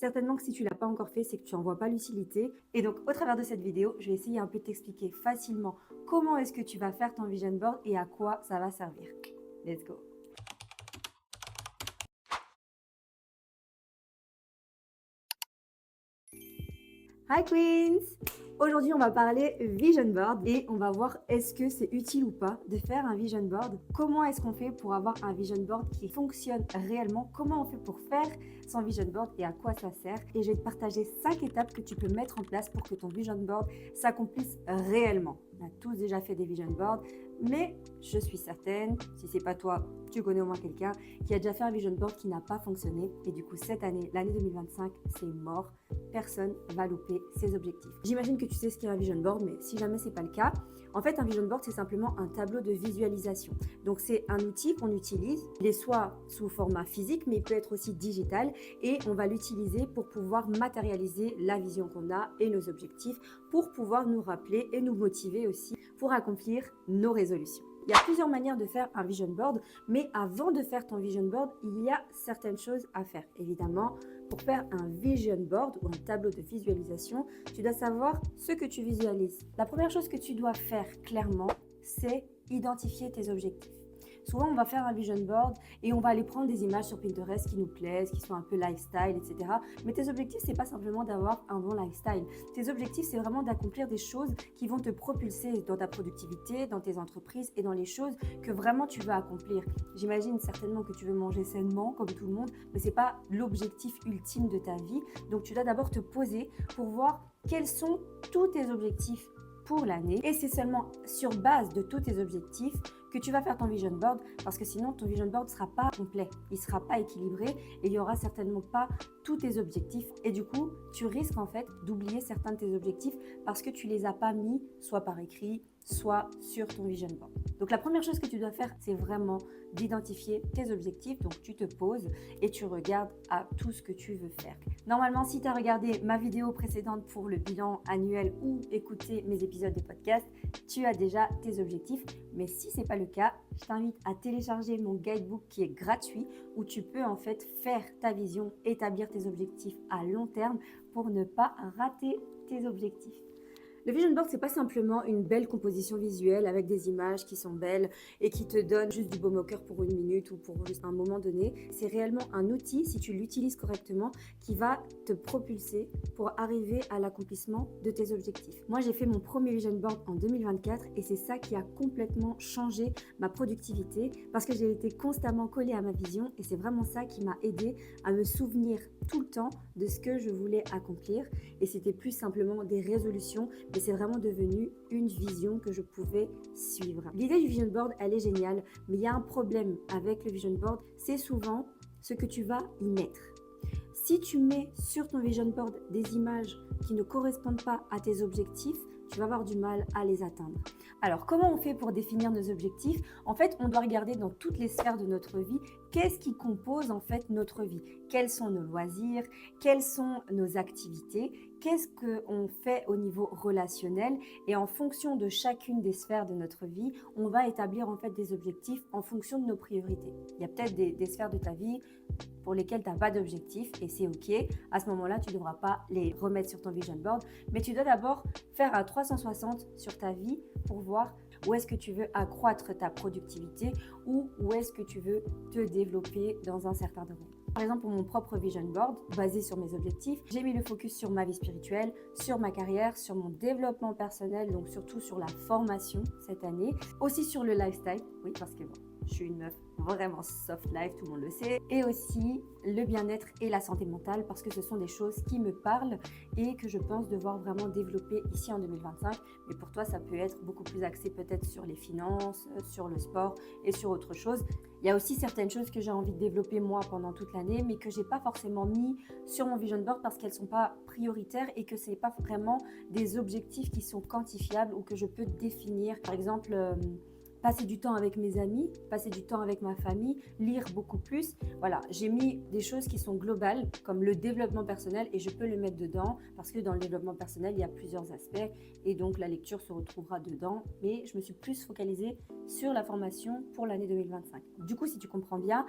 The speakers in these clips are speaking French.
Certainement que si tu ne l'as pas encore fait, c'est que tu n'en vois pas l'utilité. Et donc, au travers de cette vidéo, je vais essayer un peu de t'expliquer facilement comment est-ce que tu vas faire ton vision board et à quoi ça va servir. Let's go! Hi Queens! Aujourd'hui, on va parler vision board et on va voir est-ce que c'est utile ou pas de faire un vision board. Comment est-ce qu'on fait pour avoir un vision board qui fonctionne réellement? Comment on fait pour faire son vision board et à quoi ça sert? Et je vais te partager 5 étapes que tu peux mettre en place pour que ton vision board s'accomplisse réellement. On a tous déjà fait des vision boards, mais je suis certaine, si c'est pas toi, tu connais au moins quelqu'un qui a déjà fait un vision board qui n'a pas fonctionné. Et du coup, cette année, l'année 2025, c'est mort. Personne va louper ses objectifs. J'imagine que tu sais ce qu'est un vision board, mais si jamais c'est pas le cas, en fait, un vision board, c'est simplement un tableau de visualisation. Donc, c'est un outil qu'on utilise. Il est soit sous format physique, mais il peut être aussi digital. Et on va l'utiliser pour pouvoir matérialiser la vision qu'on a et nos objectifs, pour pouvoir nous rappeler et nous motiver aussi pour accomplir nos résolutions. Il y a plusieurs manières de faire un vision board, mais avant de faire ton vision board, il y a certaines choses à faire. Évidemment, pour faire un vision board ou un tableau de visualisation, tu dois savoir ce que tu visualises. La première chose que tu dois faire clairement, c'est identifier tes objectifs. Souvent, on va faire un vision board et on va aller prendre des images sur Pinterest qui nous plaisent, qui sont un peu lifestyle, etc. Mais tes objectifs, c'est pas simplement d'avoir un bon lifestyle. Tes objectifs, c'est vraiment d'accomplir des choses qui vont te propulser dans ta productivité, dans tes entreprises et dans les choses que vraiment tu veux accomplir. J'imagine certainement que tu veux manger sainement, comme tout le monde, mais c'est pas l'objectif ultime de ta vie. Donc, tu dois d'abord te poser pour voir quels sont tous tes objectifs pour l'année. Et c'est seulement sur base de tous tes objectifs que tu vas faire ton vision board, parce que sinon ton vision board ne sera pas complet, il ne sera pas équilibré et il n'y aura certainement pas tous tes objectifs. Et du coup, tu risques en fait d'oublier certains de tes objectifs parce que tu ne les as pas mis soit par écrit, soit sur ton vision board. Donc la première chose que tu dois faire, c'est vraiment d'identifier tes objectifs. Donc tu te poses et tu regardes à tout ce que tu veux faire. Normalement, si tu as regardé ma vidéo précédente pour le bilan annuel ou écouté mes épisodes de podcast, tu as déjà tes objectifs. Mais si ce n'est pas le cas, je t'invite à télécharger mon guidebook qui est gratuit où tu peux en fait faire ta vision, établir tes objectifs à long terme pour ne pas rater tes objectifs. Le vision board, c'est pas simplement une belle composition visuelle avec des images qui sont belles et qui te donnent juste du baume au cœur pour une minute ou pour juste un moment donné. C'est réellement un outil, si tu l'utilises correctement, qui va te propulser pour arriver à l'accomplissement de tes objectifs. Moi, j'ai fait mon premier vision board en 2024 et c'est ça qui a complètement changé ma productivité parce que j'ai été constamment collée à ma vision et c'est vraiment ça qui m'a aidé à me souvenir tout le temps de ce que je voulais accomplir. Et c'était plus simplement des résolutions, mais c'est vraiment devenu une vision que je pouvais suivre. L'idée du vision board, elle est géniale, mais il y a un problème avec le vision board, c'est souvent ce que tu vas y mettre. Si tu mets sur ton vision board des images qui ne correspondent pas à tes objectifs, tu vas avoir du mal à les atteindre. Alors, comment on fait pour définir nos objectifs? En fait, on doit regarder dans toutes les sphères de notre vie, qu'est-ce qui compose en fait notre vie? Quels sont nos loisirs? Quelles sont nos activités? Qu'est-ce qu'on fait au niveau relationnel? Et en fonction de chacune des sphères de notre vie, on va établir en fait des objectifs en fonction de nos priorités. Il y a peut-être des sphères de ta vie pour lesquelles tu n'as pas d'objectif et c'est OK. À ce moment-là, tu ne devras pas les remettre sur ton vision board, mais tu dois d'abord faire un 360 sur ta vie pour voir où est-ce que tu veux accroître ta productivité ou où est-ce que tu veux te développer dans un certain domaine. Par exemple, pour mon propre vision board, basé sur mes objectifs, j'ai mis le focus sur ma vie spirituelle, sur ma carrière, sur mon développement personnel, donc surtout sur la formation cette année, aussi sur le lifestyle, oui, parce que bon, je suis une meuf vraiment soft life, tout le monde le sait, et aussi le bien-être et la santé mentale parce que ce sont des choses qui me parlent et que je pense devoir vraiment développer ici en 2025. Mais pour toi, ça peut être beaucoup plus axé peut-être sur les finances, sur le sport et sur autre chose. Il y a aussi certaines choses que j'ai envie de développer moi pendant toute l'année, mais que j'ai pas forcément mis sur mon vision board parce qu'elles sont pas prioritaires et que c'est pas vraiment des objectifs qui sont quantifiables ou que je peux définir. Par exemple, passer du temps avec mes amis, passer du temps avec ma famille, lire beaucoup plus. Voilà, j'ai mis des choses qui sont globales comme le développement personnel et je peux le mettre dedans parce que dans le développement personnel, il y a plusieurs aspects et donc la lecture se retrouvera dedans. Mais je me suis plus focalisée sur la formation pour l'année 2025. Du coup, si tu comprends bien,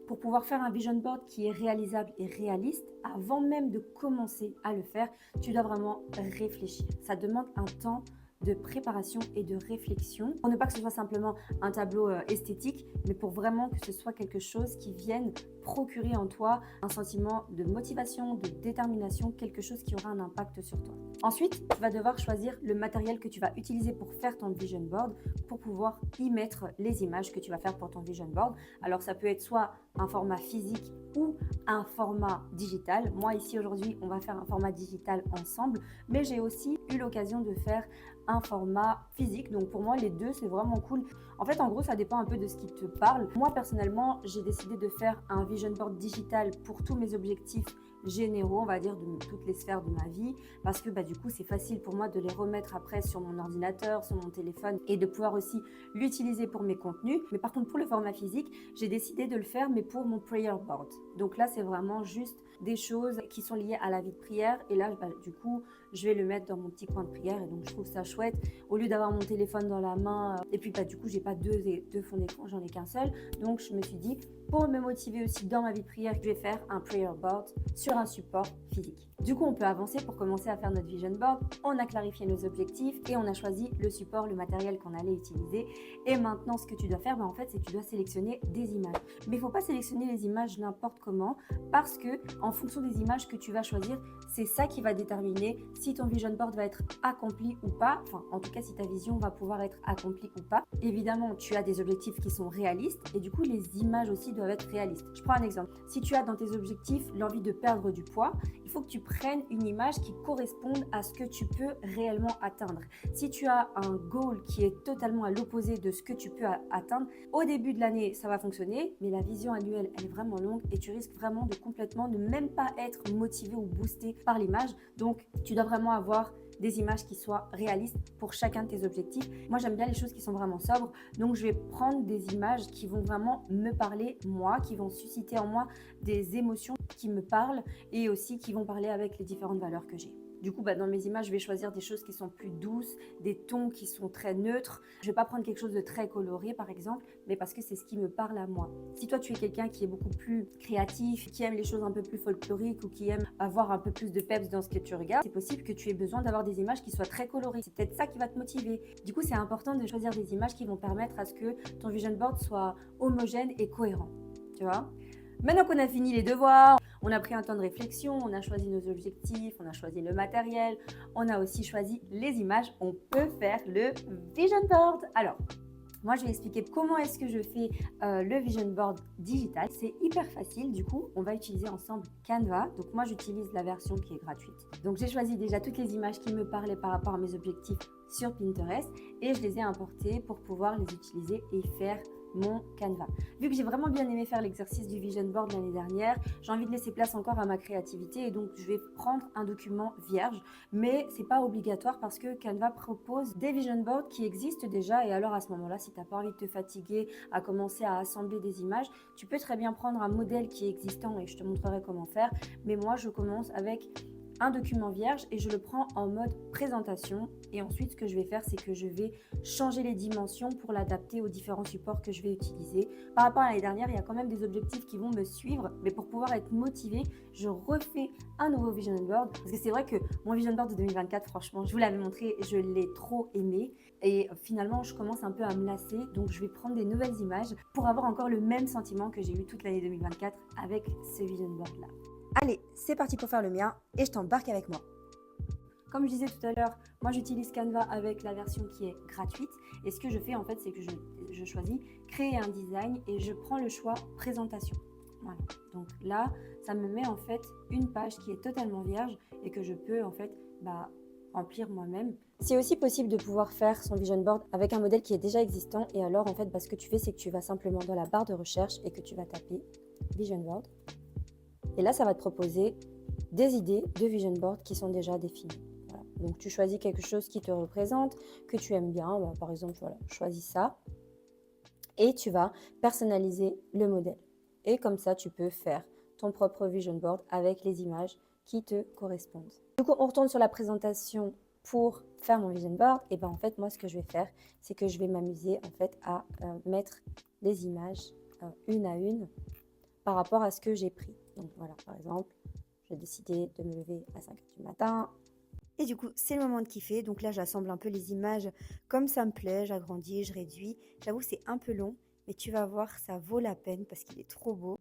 Pour pouvoir faire un vision board qui est réalisable et réaliste, avant même de commencer à le faire, tu dois vraiment réfléchir. Ça demande un temps de préparation et de réflexion pour ne pas que ce soit simplement un tableau esthétique, mais pour vraiment que ce soit quelque chose qui vienne procurer en toi un sentiment de motivation, de détermination, quelque chose qui aura un impact sur toi. Ensuite, tu vas devoir choisir le matériel que tu vas utiliser pour faire ton vision board, pour pouvoir y mettre les images que tu vas faire pour ton vision board. Alors ça peut être soit un format physique ou un format digital. Moi ici aujourd'hui, on va faire un format digital ensemble, mais j'ai aussi eu l'occasion de faire un format physique. Donc pour moi, les deux, c'est vraiment cool. En fait, en gros, ça dépend un peu de ce qui te parle. Moi, personnellement, j'ai décidé de faire un vision board digital pour tous mes objectifs généraux, on va dire, de toutes les sphères de ma vie, parce que du coup, c'est facile pour moi de les remettre après sur mon ordinateur, sur mon téléphone, et de pouvoir aussi l'utiliser pour mes contenus. Mais par contre, pour le format physique, j'ai décidé de le faire, mais pour mon prayer board. Donc là, c'est vraiment juste des choses qui sont liées à la vie de prière, et là, du coup, je vais le mettre dans mon petit coin de prière, et donc je trouve ça chouette. Au lieu d'avoir mon téléphone dans la main, et puis du coup, j'ai pas deux fonds d'écran, j'en ai qu'un seul. Donc je me suis dit, pour me motiver aussi dans ma vie de prière, je vais faire un prayer board sur un support physique. Du coup, on peut avancer pour commencer à faire notre vision board. On a clarifié nos objectifs et on a choisi le support, le matériel qu'on allait utiliser. Et maintenant, ce que tu dois faire, en fait, c'est que tu dois sélectionner des images. Mais il ne faut pas sélectionner les images n'importe comment, parce que en fonction des images que tu vas choisir, c'est ça qui va déterminer si ton vision board va être accompli ou pas. Enfin, en tout cas, si ta vision va pouvoir être accomplie ou pas. Évidemment, tu as des objectifs qui sont réalistes et du coup, les images aussi doivent être réalistes. Je prends un exemple. Si tu as dans tes objectifs l'envie de perdre du poids, il faut que tu prennes une image qui corresponde à ce que tu peux réellement atteindre. Si tu as un goal qui est totalement à l'opposé de ce que tu peux atteindre, au début de l'année, ça va fonctionner, mais la vision annuelle, elle est vraiment longue et tu risques vraiment de complètement ne même pas être motivé ou boosté par l'image. Donc, tu dois vraiment avoir des images qui soient réalistes pour chacun de tes objectifs. Moi, j'aime bien les choses qui sont vraiment sobres, donc je vais prendre des images qui vont vraiment me parler, moi, qui vont susciter en moi des émotions qui me parlent et aussi qui vont parler avec les différentes valeurs que j'ai. Du coup, dans mes images, je vais choisir des choses qui sont plus douces, des tons qui sont très neutres. Je ne vais pas prendre quelque chose de très coloré, par exemple, mais parce que c'est ce qui me parle à moi. Si toi, tu es quelqu'un qui est beaucoup plus créatif, qui aime les choses un peu plus folkloriques ou qui aime avoir un peu plus de peps dans ce que tu regardes, c'est possible que tu aies besoin d'avoir des images qui soient très colorées. C'est peut-être ça qui va te motiver. Du coup, c'est important de choisir des images qui vont permettre à ce que ton vision board soit homogène et cohérent. Tu vois ? Maintenant qu'on a fini les devoirs, on a pris un temps de réflexion, on a choisi nos objectifs, on a choisi le matériel, on a aussi choisi les images, on peut faire le vision board. Alors, moi, je vais expliquer comment est-ce que je fais le vision board digital. C'est hyper facile. Du coup, on va utiliser ensemble Canva. Donc, moi, j'utilise la version qui est gratuite. Donc, j'ai choisi déjà toutes les images qui me parlaient par rapport à mes objectifs sur Pinterest et je les ai importées pour pouvoir les utiliser et faire mon Canva. Vu que j'ai vraiment bien aimé faire l'exercice du vision board l'année dernière, j'ai envie de laisser place encore à ma créativité et donc je vais prendre un document vierge, mais c'est pas obligatoire parce que Canva propose des vision boards qui existent déjà et alors à ce moment-là, si tu n'as pas envie de te fatiguer à commencer à assembler des images, tu peux très bien prendre un modèle qui est existant et je te montrerai comment faire, mais moi je commence avec un document vierge et je le prends en mode présentation et ensuite ce que je vais faire c'est que je vais changer les dimensions pour l'adapter aux différents supports que je vais utiliser. Par rapport à l'année dernière, il y a quand même des objectifs qui vont me suivre, mais pour pouvoir être motivée, je refais un nouveau vision board parce que c'est vrai que mon vision board de 2024, franchement, je vous l'avais montré, je l'ai trop aimé et finalement je commence un peu à me lasser, donc je vais prendre des nouvelles images pour avoir encore le même sentiment que j'ai eu toute l'année 2024 avec ce vision board là. Allez, c'est parti pour faire le mien et je t'embarque avec moi. Comme je disais tout à l'heure, moi j'utilise Canva avec la version qui est gratuite et ce que je fais en fait c'est que je choisis créer un design et je prends le choix présentation. Voilà, donc là ça me met en fait une page qui est totalement vierge et que je peux en fait remplir moi-même. C'est aussi possible de pouvoir faire son vision board avec un modèle qui est déjà existant et alors en fait ce que tu fais c'est que tu vas simplement dans la barre de recherche et que tu vas taper vision board. Et là, ça va te proposer des idées de vision board qui sont déjà définies. Voilà. Donc, tu choisis quelque chose qui te représente, que tu aimes bien. Par exemple, voilà, choisis ça. Et tu vas personnaliser le modèle. Et comme ça, tu peux faire ton propre vision board avec les images qui te correspondent. Du coup, on retourne sur la présentation pour faire mon vision board. Et en fait, moi, ce que je vais faire, c'est que je vais m'amuser en fait à mettre les images une à une par rapport à ce que j'ai pris. Donc voilà, par exemple, j'ai décidé de me lever à 5h du matin. Et du coup, c'est le moment de kiffer. Donc là, j'assemble un peu les images comme ça me plaît. J'agrandis, je réduis. J'avoue, c'est un peu long, mais tu vas voir, ça vaut la peine parce qu'il est trop beau.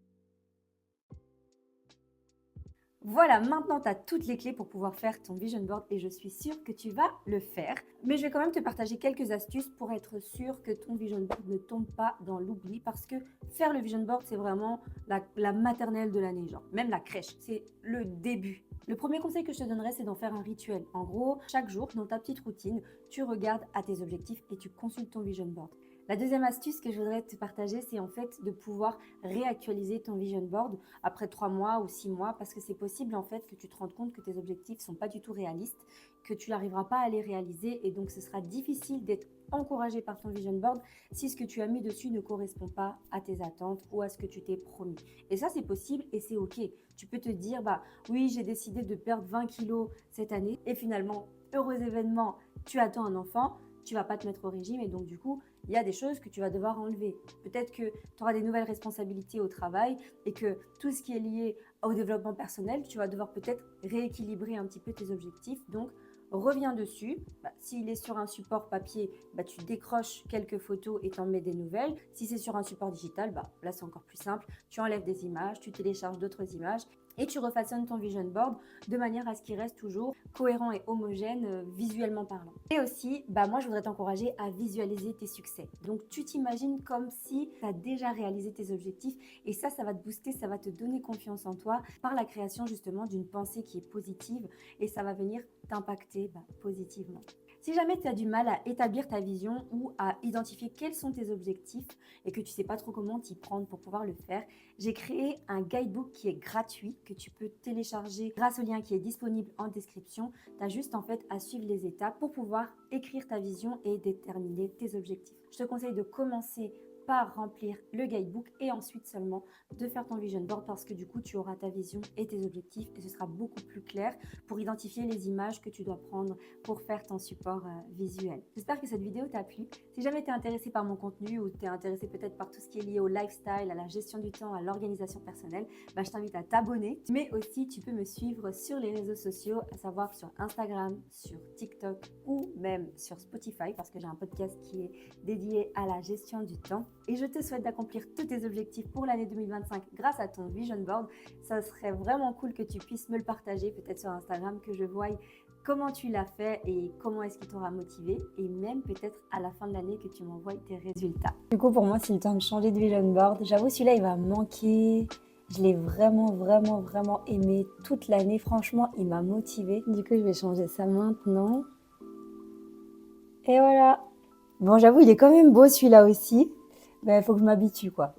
Voilà, maintenant tu as toutes les clés pour pouvoir faire ton vision board et je suis sûre que tu vas le faire. Mais je vais quand même te partager quelques astuces pour être sûre que ton vision board ne tombe pas dans l'oubli parce que faire le vision board, c'est vraiment la maternelle de l'année, genre même la crèche, c'est le début. Le premier conseil que je te donnerais, c'est d'en faire un rituel. En gros, chaque jour, dans ta petite routine, tu regardes à tes objectifs et tu consultes ton vision board. La deuxième astuce que je voudrais te partager, c'est en fait de pouvoir réactualiser ton vision board après 3 mois ou 6 mois parce que c'est possible en fait que tu te rendes compte que tes objectifs ne sont pas du tout réalistes, que tu n'arriveras pas à les réaliser et donc ce sera difficile d'être encouragé par ton vision board si ce que tu as mis dessus ne correspond pas à tes attentes ou à ce que tu t'es promis. Et ça, c'est possible et c'est ok. Tu peux te dire, bah oui, j'ai décidé de perdre 20 kilos cette année et finalement, heureux événement, tu attends un enfant, tu vas pas te mettre au régime et donc du coup, il y a des choses que tu vas devoir enlever. Peut-être que tu auras des nouvelles responsabilités au travail et que tout ce qui est lié au développement personnel, tu vas devoir peut-être rééquilibrer un petit peu tes objectifs. Donc, reviens dessus. S'il est sur un support papier, tu décroches quelques photos et t'en mets des nouvelles. Si c'est sur un support digital, là c'est encore plus simple. Tu enlèves des images, tu télécharges d'autres images et tu refaçonnes ton vision board de manière à ce qu'il reste toujours cohérent et homogène visuellement parlant. Et aussi, moi je voudrais t'encourager à visualiser tes succès. Donc tu t'imagines comme si tu as déjà réalisé tes objectifs et ça va te booster, ça va te donner confiance en toi par la création justement d'une pensée qui est positive et ça va venir t'impacter positivement. Si jamais tu as du mal à établir ta vision ou à identifier quels sont tes objectifs et que tu ne sais pas trop comment t'y prendre pour pouvoir le faire, j'ai créé un guidebook qui est gratuit que tu peux télécharger grâce au lien qui est disponible en description. Tu as juste en fait à suivre les étapes pour pouvoir écrire ta vision et déterminer tes objectifs. Je te conseille de commencer par remplir le guidebook et ensuite seulement de faire ton vision board parce que du coup tu auras ta vision et tes objectifs et ce sera beaucoup plus clair pour identifier les images que tu dois prendre pour faire ton support visuel. J'espère que cette vidéo t'a plu. Si jamais tu es intéressé par mon contenu ou tu es intéressé peut-être par tout ce qui est lié au lifestyle, à la gestion du temps, à l'organisation personnelle, je t'invite à t'abonner. Mais aussi tu peux me suivre sur les réseaux sociaux, à savoir sur Instagram, sur TikTok ou même sur Spotify parce que j'ai un podcast qui est dédié à la gestion du temps. Et je te souhaite d'accomplir tous tes objectifs pour l'année 2025 grâce à ton vision board. Ça serait vraiment cool que tu puisses me le partager, peut-être sur Instagram, que je voie comment tu l'as fait et comment est-ce qu'il t'aura motivé. Et même peut-être à la fin de l'année que tu m'envoies tes résultats. Du coup, pour moi, c'est le temps de changer de vision board. J'avoue, celui-là, il va me manquer. Je l'ai vraiment aimé toute l'année. Franchement, il m'a motivée. Du coup, je vais changer ça maintenant. Et voilà. Bon, j'avoue, il est quand même beau celui-là aussi. Il faut que je m'habitue, quoi.